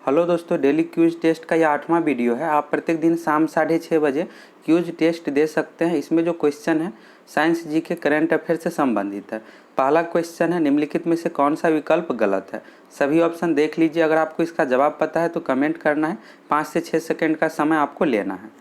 Hello दोस्तों, daily cues test का यह 8वां वीडियो है। आप प्रत्येक दिन शाम 6:30 बजे क्यूज टेस्ट दे सकते हैं। इसमें जो क्वेश्चन है साइंस जी के करंट अफेयर से संबंधित है। पहला क्वेश्चन है, निम्नलिखित में से कौन सा विकल्प गलत है। सभी ऑप्शन देख लीजिए। अगर आपको इसका जवाब पता है तो कमेंट करना है। 5 से 6 सेकेंड का समय आपको लेना है।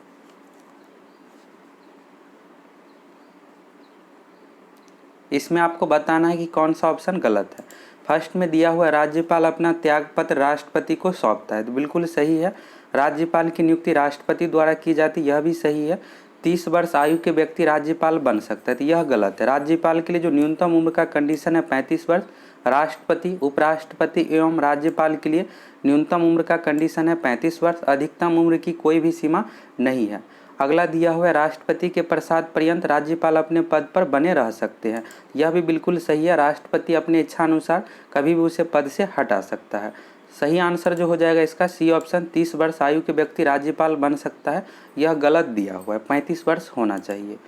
इसमें आपको बताना है कि कौन सा ऑप्शन गलत है। फर्स्ट में दिया हुआ राज्यपाल अपना त्यागपत्र राष्ट्रपति को सौंपता है, तो बिल्कुल सही है। राज्यपाल की नियुक्ति राष्ट्रपति द्वारा की जाती, यह भी सही है। 30 वर्ष आयु के व्यक्ति राज्यपाल बन सकता है, तो यह गलत है। राज्यपाल के लिए जो न्यूनतम उम्र का कंडीशन है 35 वर्ष। राष्ट्रपति, उपराष्ट्रपति एवं राज्यपाल के लिए न्यूनतम उम्र का कंडीशन है 35 वर्ष। अधिकतम उम्र की कोई भी सीमा नहीं है। अगला दिया हुआ है, राष्ट्रपति के प्रसाद पर्यंत राज्यपाल अपने पद पर बने रह सकते हैं, यह भी बिल्कुल सही है। राष्ट्रपति अपने इच्छा अनुसार कभी भी उसे पद से हटा सकता है। सही आंसर जो हो जाएगा इसका सी ऑप्शन, 30 वर्ष आयु के व्यक्ति राज्यपाल बन सकता है, यह गलत दिया हुआ है, 35 वर्ष होना चाहिए।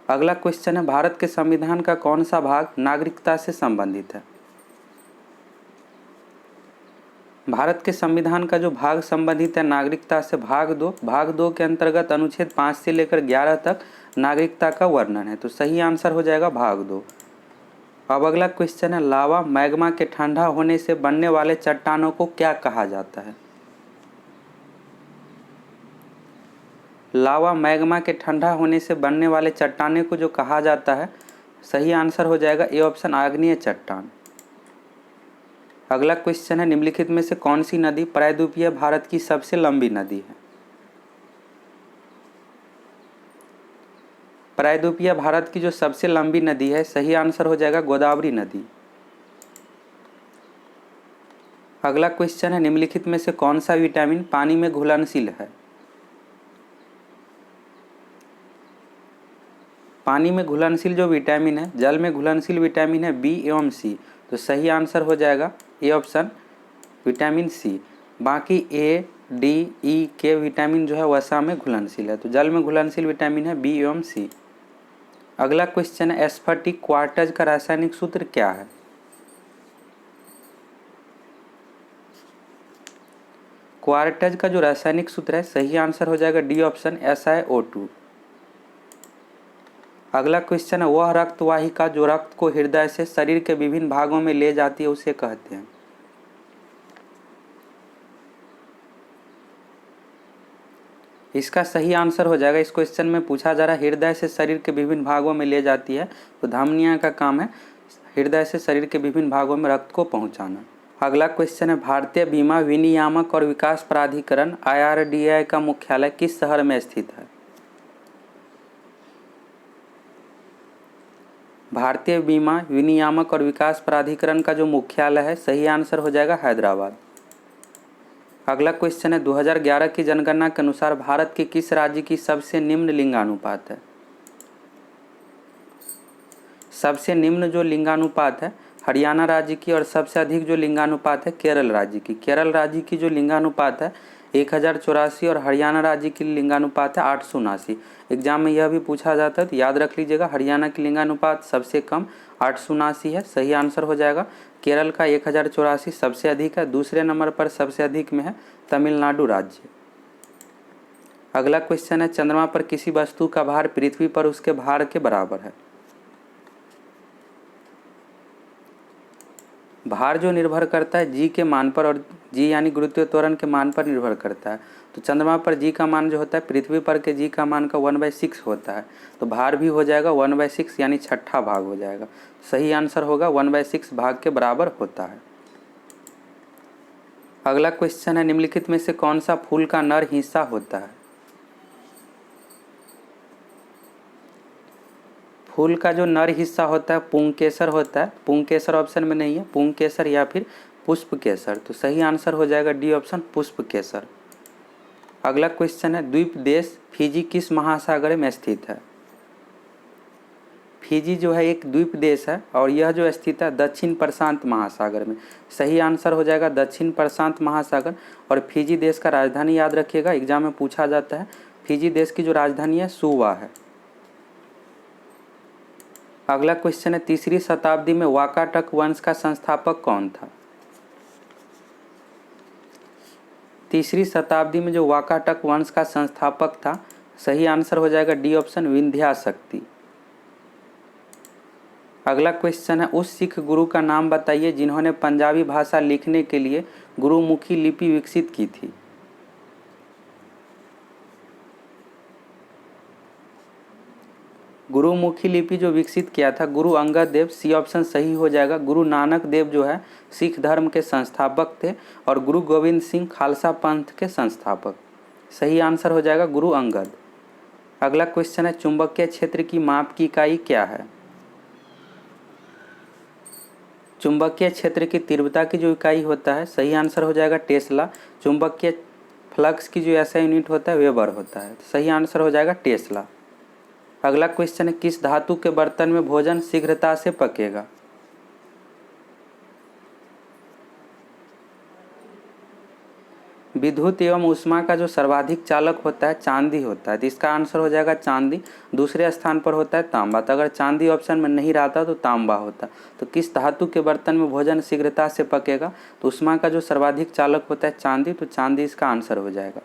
अगला क्वेश्चन है, भारत के संविधान का कौन सा भाग नागरिकता से संबंधित है। भारत के संविधान का जो भाग संबंधित है नागरिकता से, भाग दो के अंतर्गत अनुच्छेद 5 से लेकर 11 तक नागरिकता का वर्णन है, तो सही आंसर हो जाएगा भाग 2। अब अगला क्वेश्चन है, लावा मैग्मा के ठंडा होने से बनने वाले चट्टानों को क्या कहा जाता है। लावा मैग्मा के ठंडा होने से बनने वाले चट्टाने को जो कहा जाता है, सही आंसर हो जाएगा ए ऑप्शन, आग्नेय चट्टान। अगला क्वेश्चन है, निम्नलिखित में से कौन सी नदी प्रायद्वीपीय भारत की सबसे लंबी नदी है। प्रायद्वीपीय भारत की जो सबसे लंबी नदी है, सही आंसर हो जाएगा गोदावरी नदी। अगला क्वेश्चन है, निम्नलिखित में से कौन सा विटामिन पानी में घुलनशील है। पानी में घुलनशील जो विटामिन है, जल में घुलनशील विटामिन है बी एवं सी, तो सही आंसर हो जाएगा ए ऑप्शन, विटामिन सी। बाकी ए, डी, ई के विटामिन जो है वसा में घुलनशील है, तो जल में घुलनशील विटामिन है बी एवं सी। अगला क्वेश्चन है, एस्फर्टिक क्वार्टज का रासायनिक सूत्र क्या है। क्वार्टज का जो रासायनिक सूत्र है, सही आंसर हो जाएगा डी ऑप्शन, SiO2। अगला क्वेश्चन है, वह रक्त वाहिका जो रक्त को हृदय से शरीर के विभिन्न भागों में ले जाती है उसे कहते हैं। इसका सही आंसर हो जाएगा, इस क्वेश्चन में पूछा जा रहा है हृदय से शरीर के विभिन्न भागों में ले जाती है, तो धमनियां का काम है हृदय से शरीर के विभिन्न भागों में रक्त को पहुंचाना। अगला क्वेश्चन है, भारतीय बीमा विनियामक और विकास प्राधिकरण IRDAI का मुख्यालय किस शहर में स्थित है। भारतीय बीमा विनियामक और विकास प्राधिकरण का जो मुख्यालय है, सही आंसर हो जाएगा हैदराबाद। अगला क्वेश्चन है, 2011 की जनगणना के अनुसार भारत के किस राज्य की सबसे निम्न लिंगानुपात है। सबसे निम्न जो लिंगानुपात है हरियाणा राज्य की, और सबसे अधिक जो लिंगानुपात है केरल राज्य की। केरल राज्य की जो लिंगानुपात है 1084 और हरियाणा राज्य की लिंगानुपात है 879। एग्जाम में यह भी पूछा जाता है, तो याद रख लीजिएगा, हरियाणा की लिंगानुपात सबसे कम 879 है, सही आंसर हो जाएगा। केरल का 1084 सबसे अधिक है। दूसरे नंबर पर सबसे अधिक में है तमिलनाडु राज्य। अगला क्वेश्चन है, चंद्रमा पर किसी वस्तु का भार पृथ्वी पर उसके भार के बराबर है। भार जो निर्भर करता है जी के मान पर, और जी यानी गुरुत्वीय त्वरण के मान पर निर्भर करता है। तो चंद्रमा पर जी का मान जो होता है पृथ्वी पर के जी का मान का 1/6 होता है, तो भार भी हो जाएगा 1/6 यानी छठा भाग हो जाएगा। सही आंसर होगा 1/6 भाग के बराबर होता है। अगला क्वेश्चन है, निम्नलिखित में से कौन सा फूल का नर हिस्सा होता है। फूल का जो नर हिस्सा होता है पुंकेसर होता है। पुंकेसर ऑप्शन में नहीं है, पुंकेसर या फिर पुष्पकेसर, तो सही आंसर हो जाएगा डी ऑप्शन, पुष्पकेसर। अगला क्वेश्चन है, द्वीप देश फिजी किस महासागर में स्थित है। फिजी जो है एक द्वीप देश है और यह जो स्थित है दक्षिण प्रशांत महासागर में। सही आंसर हो जाएगा दक्षिण प्रशांत महासागर। और फिजी देश का राजधानी याद रखिएगा, एग्जाम में पूछा जाता है। फिजी देश की जो राजधानी है सुवा है। अगला क्वेश्चन है, तीसरी शताब्दी में वाकाटक वंश का संस्थापक कौन था। तीसरी शताब्दी में जो वाकाटक वंश का संस्थापक था, सही आंसर हो जाएगा डी ऑप्शन विंध्याशक्ति। अगला क्वेश्चन है, उस सिख गुरु का नाम बताइए जिन्होंने पंजाबी भाषा लिखने के लिए गुरुमुखी लिपि विकसित की थी। गुरुमुखी लिपि जो विकसित किया था गुरु अंगद देव, सी ऑप्शन सही हो जाएगा। गुरु नानक देव जो है सिख धर्म के संस्थापक थे और गुरु गोविंद सिंह खालसा पंथ के संस्थापक। सही आंसर हो जाएगा गुरु अंगद। अगला क्वेश्चन है, चुंबकीय क्षेत्र की माप की इकाई क्या है। चुंबकीय क्षेत्र की तीव्रता की जो इकाई होता है, सही आंसर हो जाएगा टेस्ला। चुंबकीय फ्लक्स की जो ऐसा यूनिट होता है वेबर होता है। सही आंसर हो जाएगा टेस्ला। अगला क्वेश्चन है, किस धातु के बर्तन में भोजन शीघ्रता से पकेगा। विद्युत एवं ऊष्मा का जो सर्वाधिक चालक होता है चांदी होता है, तो इसका आंसर हो जाएगा चांदी। दूसरे स्थान पर होता है तांबा, तो अगर चांदी ऑप्शन में नहीं रहता तो तांबा होता। तो किस धातु के बर्तन में भोजन शीघ्रता से पकेगा, तो ऊष्मा का जो सर्वाधिक चालक होता है चांदी, तो चांदी इसका आंसर हो जाएगा।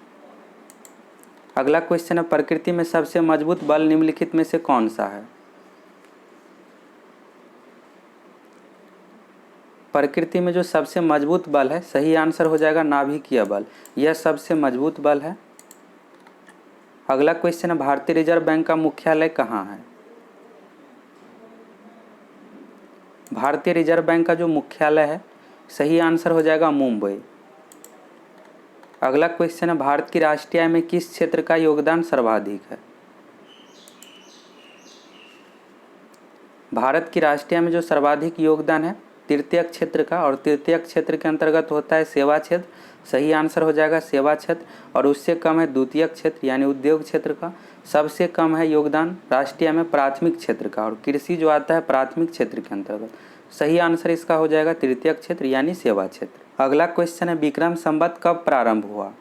अगला क्वेश्चन है, प्रकृति में सबसे मजबूत बल निम्नलिखित में से कौन सा है। प्रकृति में जो सबसे मजबूत बल है, सही आंसर हो जाएगा नाभिकीय बल। यह सबसे मजबूत बल है। अगला क्वेश्चन है, भारतीय रिजर्व बैंक का मुख्यालय कहाँ है। भारतीय रिजर्व बैंक का जो मुख्यालय है, सही आंसर हो जाएगा मुंबई। अगला क्वेश्चन है, भारत की राष्ट्रीय आय में किस क्षेत्र का योगदान सर्वाधिक है। भारत की राष्ट्रीय आय में जो सर्वाधिक योगदान है तृतीयक क्षेत्र का, और तृतीयक क्षेत्र के अंतर्गत होता है सेवा क्षेत्र। सही आंसर हो जाएगा सेवा क्षेत्र। और उससे कम है द्वितीयक क्षेत्र यानी उद्योग क्षेत्र का। सबसे कम है योगदान राष्ट्रीय आय में प्राथमिक क्षेत्र का, और कृषि जो आता है प्राथमिक क्षेत्र के अंतर्गत। सही आंसर इसका हो जाएगा तृतीयक क्षेत्र यानी सेवा क्षेत्र। अगला क्वेश्चन है, विक्रम संवत कब प्रारंभ हुआ।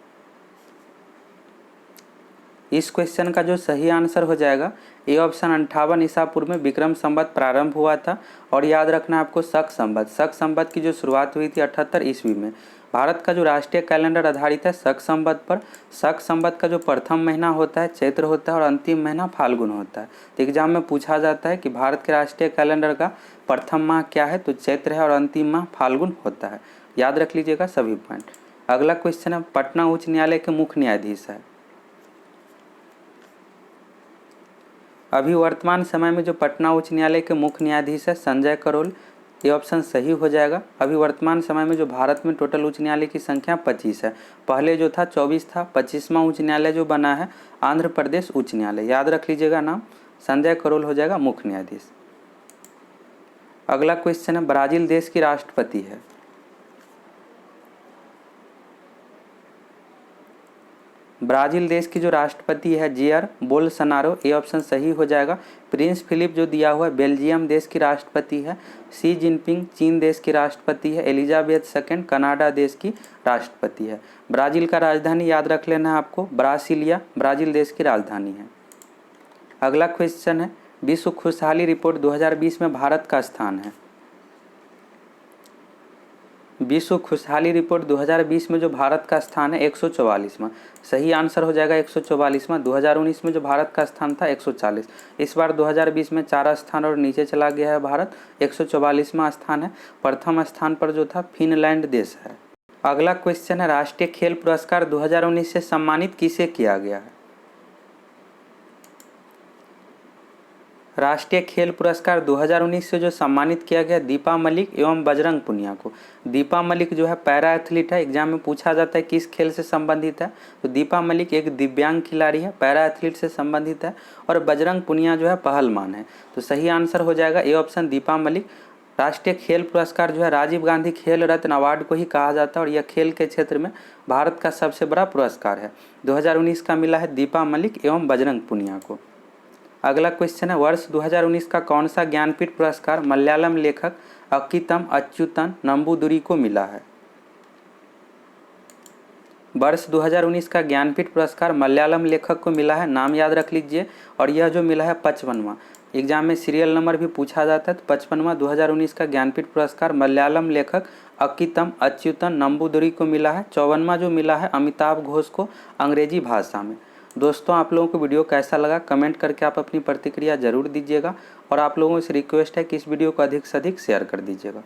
इस क्वेश्चन का जो सही आंसर हो जाएगा ए ऑप्शन 58 ईसा पूर्व में विक्रम संवत प्रारंभ हुआ था। और याद रखना आपको शक संवत की जो शुरुआत हुई थी 78 ईस्वी में। भारत का जो राष्ट्रीय कैलेंडर आधारित है शक संवत पर। शक संवत का जो प्रथम महीना होता है चैत्र होता है और अंतिम महीना फाल्गुन होता है। तो एग्जाम में पूछा जाता है कि भारत के राष्ट्रीय कैलेंडर का प्रथम माह क्या है, तो चैत्र है और अंतिम माह फाल्गुन होता है। याद रख लीजिएगा सभी पॉइंट। अगला क्वेश्चन है, पटना उच्च न्यायालय के मुख्य न्यायाधीश है। अभी वर्तमान समय में जो पटना उच्च न्यायालय के मुख्य न्यायाधीश है संजय करोल। ये ऑप्शन सही हो जाएगा। अभी वर्तमान समय में जो भारत में टोटल उच्च न्यायालय की संख्या 25 है। पहले जो था 24 था। 25वां उच्च न्यायालय जो बना है आंध्र प्रदेश उच्च न्यायालय। याद रख लीजिएगा नाम, संजय करोल हो जाएगा मुख्य न्यायाधीश। अगला क्वेश्चन है, ब्राजील देश की राष्ट्रपति है। ब्राजील देश की जो राष्ट्रपति है जेयर बोल्सोनारो। ये ऑप्शन सही हो जाएगा। प्रिंस फिलिप जो दिया हुआ है बेल्जियम देश की राष्ट्रपति है। शी जिनपिंग चीन देश की राष्ट्रपति है। एलिजाबेथ सेकंड कनाडा देश की राष्ट्रपति है। ब्राजील का राजधानी याद रख लेना है आपको, ब्रासिलिया ब्राजील देश की राजधानी है। अगला क्वेश्चन है, विश्व खुशहाली रिपोर्ट 2020 में भारत का स्थान है। विश्व खुशहाली रिपोर्ट 2020 में जो भारत का स्थान है 144वां। सही आंसर हो जाएगा 144वां। 2019 में जो भारत का स्थान था 140। इस बार 2020 में 4 स्थान और नीचे चला गया है भारत। 144वां स्थान है। प्रथम स्थान पर जो था फिनलैंड देश है। अगला क्वेश्चन है, राष्ट्रीय खेल पुरस्कार 2019 से सम्मानित किसे किया गया है। राष्ट्रीय खेल पुरस्कार 2019 से जो सम्मानित किया गया दीपा मलिक एवं बजरंग पुनिया को। दीपा मलिक जो है पैरा एथलीट है। एग्जाम में पूछा जाता है किस खेल से संबंधित है, तो दीपा मलिक एक दिव्यांग खिलाड़ी है, पैरा एथलीट से संबंधित है। और बजरंग पुनिया जो है पहलवान है। तो सही आंसर हो जाएगा ए ऑप्शन दीपा मलिक। राष्ट्रीय खेल पुरस्कार जो है राजीव गांधी खेल रत्न अवार्ड को ही कहा जाता है और यह खेल के क्षेत्र में भारत का सबसे बड़ा पुरस्कार है। 2019 का मिला है दीपा मलिक एवं बजरंग पुनिया को। अगला क्वेश्चन है, वर्ष 2019 का कौन सा ज्ञानपीठ पुरस्कार मलयालम लेखक अक्कीतम अच्युतन नंबूदुरी को मिला है। वर्ष 2019 का ज्ञानपीठ पुरस्कार मलयालम लेखक को मिला है, नाम याद रख लीजिए। और यह जो मिला है 55वां। एग्जाम में सीरियल नंबर भी पूछा जाता है। तो 55वां 2019 का ज्ञानपीठ पुरस्कार मलयालम लेखक अक्कीतम अच्युतन नंबूदरी को मिला है। 54वां जो मिला है अमिताभ घोष को अंग्रेजी भाषा में। दोस्तों, आप लोगों को वीडियो कैसा लगा कमेंट करके आप अपनी प्रतिक्रिया जरूर दीजिएगा और आप लोगों से रिक्वेस्ट है कि इस वीडियो को अधिक से अधिक शेयर कर दीजिएगा।